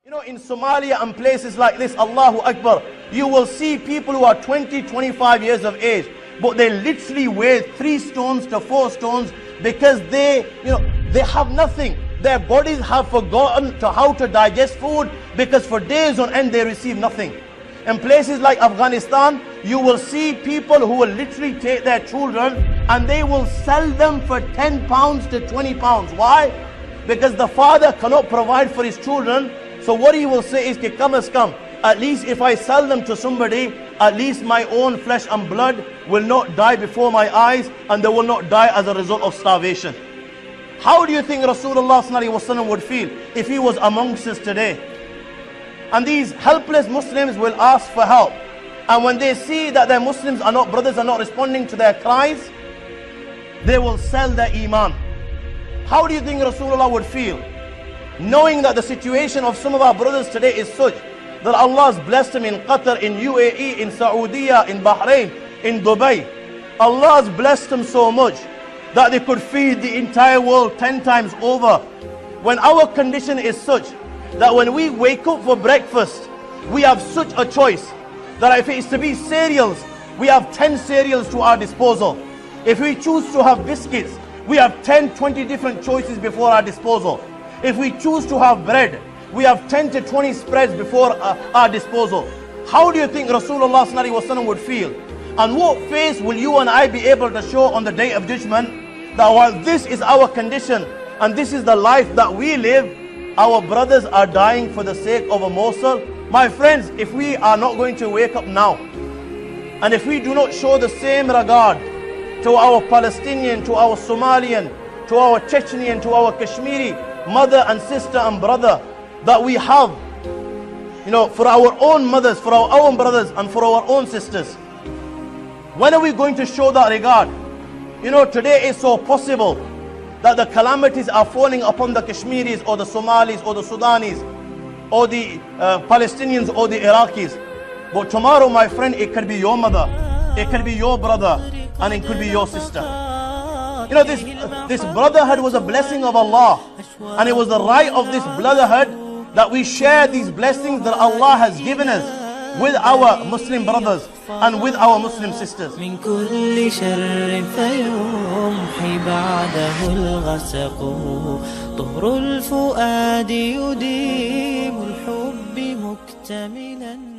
You know, in Somalia and places like this, Allahu Akbar, you will see people who are 20, 25 years of age, but they literally weigh 3 stones to 4 stones because they have nothing. Their bodies have forgotten how to digest food because for days on end they receive nothing. In places like Afghanistan, you will see people who will literally take their children and they will sell them for 10 pounds to 20 pounds. Why? Because the father cannot provide for his children. So what he will say is, come as come. At least if I sell them to somebody, at least my own flesh and blood will not die before my eyes and they will not die as a result of starvation. How do you think Rasulullah ﷺ would feel if he was amongst us today? And these helpless Muslims will ask for help. And when they see that their brothers are not responding to their cries, they will sell their iman. How do you think Rasulullah would feel? Knowing that the situation of some of our brothers today is such that Allah has blessed them in Qatar, in UAE, in Saudi, in Bahrain, in Dubai. Allah has blessed them so much that they could feed the entire world 10 times over. When our condition is such that when we wake up for breakfast, we have such a choice that if it is to be cereals, we have 10 cereals to our disposal. If we choose to have biscuits, we have 10, 20 different choices before our disposal. If we choose to have bread, we have 10 to 20 spreads before our disposal. How do you think Rasulullah ﷺ would feel? And what face will you and I be able to show on the day of judgment? That while this is our condition and this is the life that we live, our brothers are dying for the sake of a morsel. My friends, if we are not going to wake up now, and if we do not show the same regard to our Palestinian, to our Somalian, to our Chechenian, to our Kashmiri mother and sister and brother that we have, for our own mothers, for our own brothers and for our own sisters, when are we going to show that regard? Today is so possible that the calamities are falling upon the Kashmiris or the Somalis or the Sudanis or the Palestinians or the Iraqis. But tomorrow, my friend, it could be your mother, it could be your brother, and it could be your sister. This brotherhood was a blessing of Allah, and it was the right of this brotherhood that we share these blessings that Allah has given us with our Muslim brothers and with our Muslim sisters. من كل شر فيمحي بعده الغسق طهر الفؤاد يديم الحب مكتملا